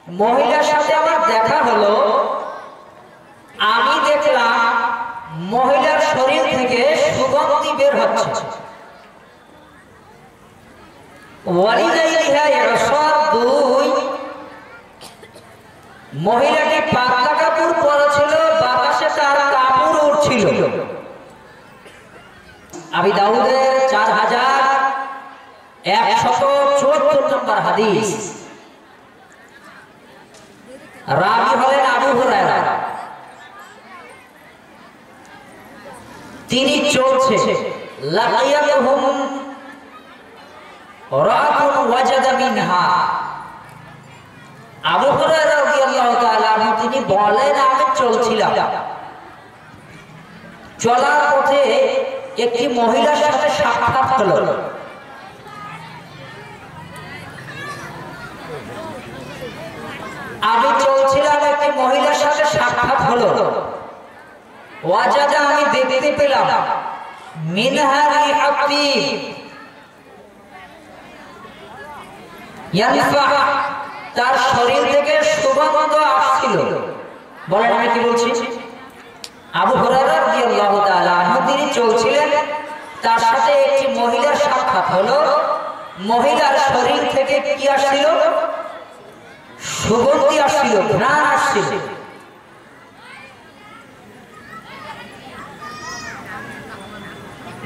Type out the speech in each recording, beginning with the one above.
মহিলার সাথে আমার দেখা হলো, আমি দেখলাম মহিলার শরীর থেকে সুগন্ধি বের হচ্ছে। মহিলাটি পাতলা কাপড় পরেছিল, বাতাসে তার কাপড় উঠছিল। আবি দাউদের 4174 নম্বর হাদিস। রাবী হলেন আবু হুরায়রা। তিনি চলছে, লাকিয়াতুহুম রাআতুন ওয়াজাদা মিনহা। আবু হুরায়রা রাদিয়াল্লাহু তাআলা তিনি বলেন, আমি চলছিলাম, চলার পথে একটি মহিলার সাথে সাক্ষাৎ হলো। আমি চলছিলাম, একটি মহিলার সাথে সাক্ষাৎ হলো। ওয়াজাদা, আমি দেখতে পেলাম, মিনহা রিহাতি ইয়ানফা, তার শরীর থেকে সুগন্ধ আসছিল। বলেন আমি কি বলছি? আবু হুরায়রা রাদিয়াল্লাহু তাআলা আনহু তিনি চলছিলেন, তার সাথে একটি মহিলার সাক্ষাৎ হলো। মহিলার শরীর থেকে কি আসছিল? সুগন্ধি আসছিল, ঘ্রাণ আসছিল।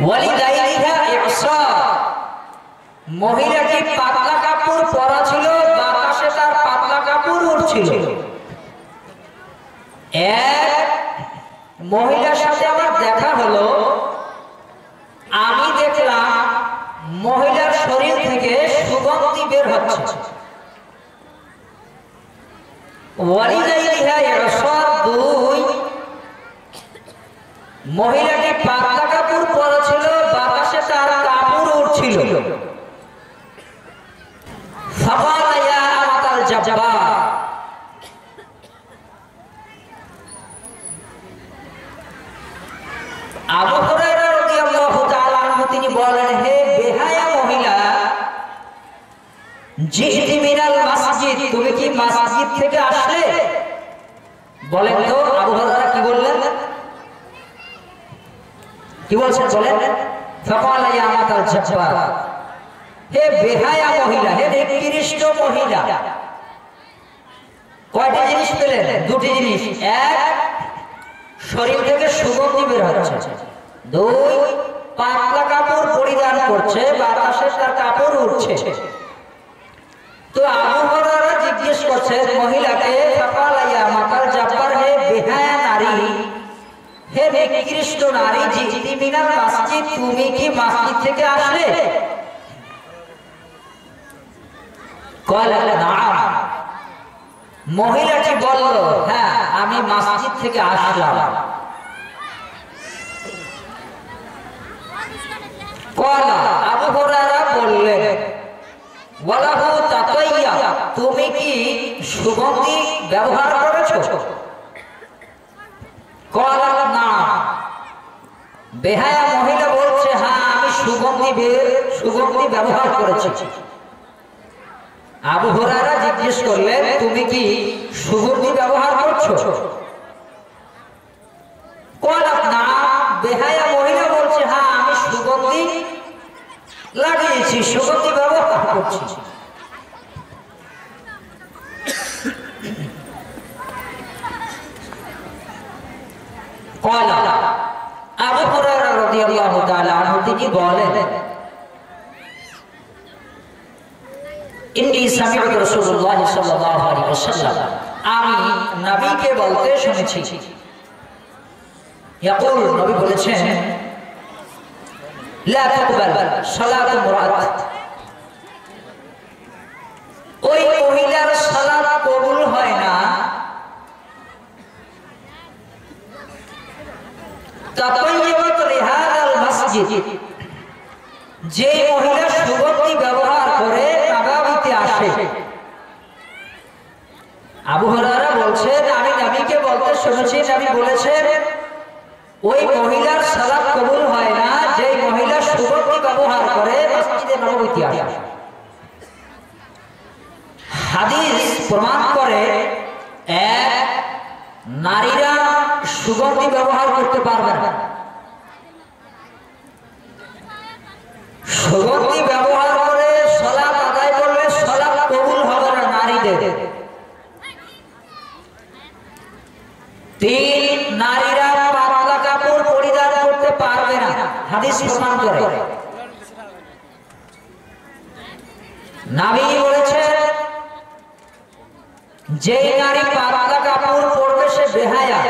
ওয়ালিদাইলিহা ইসা, মহিলাটি পাতলা কাপড় পরা ছিল, বাতাসে তার পাতলা কাপড় উড়ছিল। এক মহিলার সাথে আমার দেখা হলো, আমি দেখলাম মহিলার শরীর থেকে সুগন্ধি বের হচ্ছে। ওয়ালিদাইলিহা ইসা, দুই মহিলাটি পাতলা কাপড় পরা ছিল, বাতাসে তার কাপড় উড়ছিল। ফাকালা ইয়া আমাতাল জাব্বার, আবু হুরায়রা রাদিয়াল্লাহু তাআলা আনহু তিনি বলেন, হে বেহায়া মহিলা, জিতি মিনাল মসজিদ, তুমি কি মসজিদ থেকে আসলে? বলেন তো আবু হুরায়রা কি বললেন? কি বলছেন বলেন? ফাকালা ইয়া আমাতাল জাব্বার, হে বেহায়া মহিলা, হে নিকৃষ্ট মহিলা। কয়টা জিনিস পেলেন? দুটি জিনিস। এক, শরীর থেকে সুগন্ধি বের হচ্ছে। দুই, পাতলা কাপড় পরিধান করছে, বাতাসে তার কাপড় উঠছে। তো আবু হুরায়রা জিজ্ঞেস করছেন মহিলাকে, ফাকালা ইয়া আমাতাল জাব্বার, হে বেহায়া নারী, হে নিকৃষ্ট নারী, জিতি মিনাল মসজিদ, তুমি কি মসজিদ থেকে আসলে? মহিলাটি বলল, হ্যাঁ আমি মসজিদ থেকে আসলাম। আবু হুরায়রা বললেন, ওয়ালাহু তাতাইয়া, তুমি কি সুগন্ধি ব্যবহার করেছো? না। বেহায়া মহিলা বলছে, হ্যাঁ আমি সুগন্ধি ব্যবহার করেছি। আবু হুরায়রা জিজ্ঞেস করলেন, তুমি কি সুগন্ধি ব্যবহার করছো? না। বেহায়া মহিলা বলছে, হ্যাঁ আমি সুগন্ধি লাগিয়েছি, সুগন্ধি ব্যবহার করছি। আবু হুরায়রা রাদিয়াল্লাহু তাআলা আনহু তিনি বলেন, ইন্নী সামি'তু রাসূলুল্লাহ সাল্লাল্লাহু আলাইহি ওয়াসাল্লাম, আমি নবীকে বলতে শুনেছি। ইয়াকুল, নবী বলেছেন, লা তুকবাল সালাতু মুরাত, ওই মহিলার সালাত কবুল হয় না তাতাইয়াবাত লিহাদাল মসজিদ, যে মহিলা সুগন্ধি ব্যবহার করে নাগাবিতে আসে। আবু হুরায়রা বলছেন, আমি নবীকে বলতে শুনেছি, নবী বলেছেন ওই মহিলার সালাত কবুল হয় না যে মহিলা সুগন্ধি ব্যবহার করে মসজিদে নববীতে আসে। হাদিস প্রমাণ করে এক, নারীরা সুগন্ধি ব্যবহার করতে পারবে না। সুগন্ধি ব্যবহার করে সালাত আদায় করলে সালাত কবুল হবে না নারীদের। তিন, নারীরা পাতলা কাপড় পরিধান করতে পারবে না, হাদিস প্রমাণ করে। নবী বলেছেন যে নারী পাতলা কাপড় পরবে সে বেহায়া,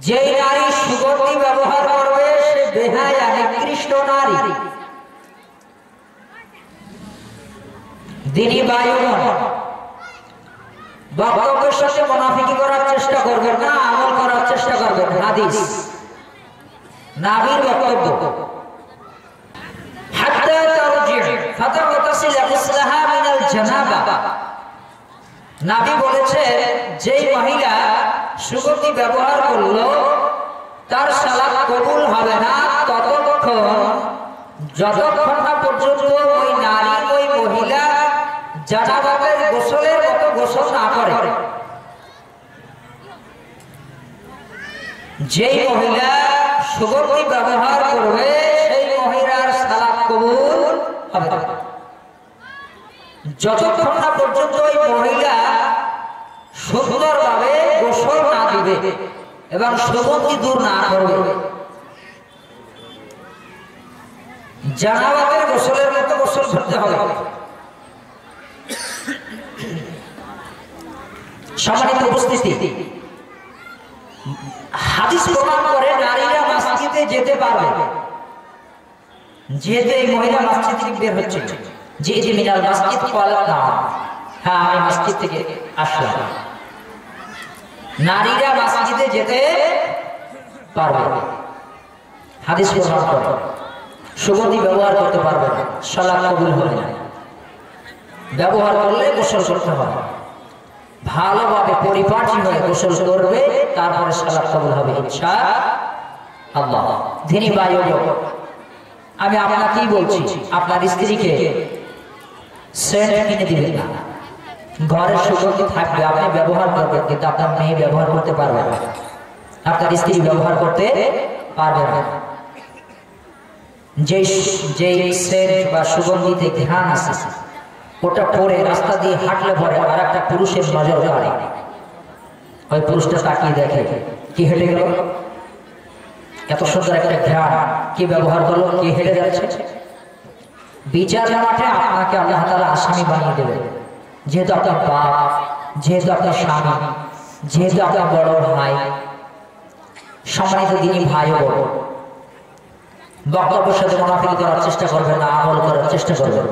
যে নারী সুগন্ধি ব্যবহার করবে সে বেহায়া, নিকৃষ্ট নারী। দিনী ভাইগণ, বক্তব্যের সাথে মুনাফিকি করার চেষ্টা করবেন না, আমল করার চেষ্টা করবেন। হাদিস নবীর বক্তব্য, হাত্তা তারজি' ফাতাগতাসিল গসলাহা মিনাল জানাবা। নবী বলেছেন যেই মহিলা সুগন্ধি ব্যবহার করলো তার সালাত কবুল হবে না যতক্ষণ না পর্যন্ত ওই নারী ওই মহিলা জানাবাতের গোসলের মতো গোসল না করে। যেই মহিলা সুগন্ধি ব্যবহার করবে সেই মহিলার সালাত কবুল হবে না যতক্ষণ না পর্যন্ত ওই মহিলা সুন্দরভাবে গোসল না দিবে এবং সুগন্ধি দূর না করবে। জানাবাতের গোসলের মতো গোসল করতে হবে। সম্মানিত উপস্থিতি, হাদিস প্রমাণ করে নারীরা মসজিদে যেতে পারবে। যেহেতু এই মহিলা মসজিদ থেকে বের হচ্ছে, যে মিনাল মসজিদ কলাম, হ্যাঁ আমি মসজিদ থেকে আসলাম, নারীরা মসজিদে যেতে পারবে। হাদিস প্রমাণ করে সুগন্ধি ব্যবহার করতে পারবে না, সালাত কবুল হবে না। ব্যবহার করলে গোসল করতে হবে, ভালোভাবে পরিপাটি হয়ে গোসল করবে, তারপরে সালাত কবুল হবে ইনশাআল্লাহ। দিনী ভাই ও বোন, আমি আপনাকেই বলছি, আপনার স্ত্রীকে সেন্ট কিনে দিবেন না। ঘরে সুগন্ধি থাকবে, আপনি ব্যবহার করবেন, কিন্তু আপনার মেয়ে ব্যবহার করতে পারবে না, আপনার স্ত্রী ব্যবহার করতে পারবে না। যে সেন্ট বা সুগন্ধিতে ধ্যান আছে, ওটা পরে রাস্তা দিয়ে হাঁটলে পরে আর একটা পুরুষের নজর কাড়ে, ওই পুরুষটা তাকিয়ে দেখে কি হেঁটে গেল, এত সুন্দর একটা ধ্যান কি ব্যবহার করলো, কি হেঁটে যাচ্ছে। বিচারের মাঠে আপনাকে আল্লাহ তাআলা আসামি বানিয়ে দেবে, যেহেতু আপনার বাপ, যেহেতু আপনার স্বামী, যেহেতু আপনার বড় ভাই। সম্মানিত দিনী ভাই ও বোন, বক্তব্যের সাথে মুনাফিকি করার চেষ্টা করবেন না, আমল করার চেষ্টা করবেন।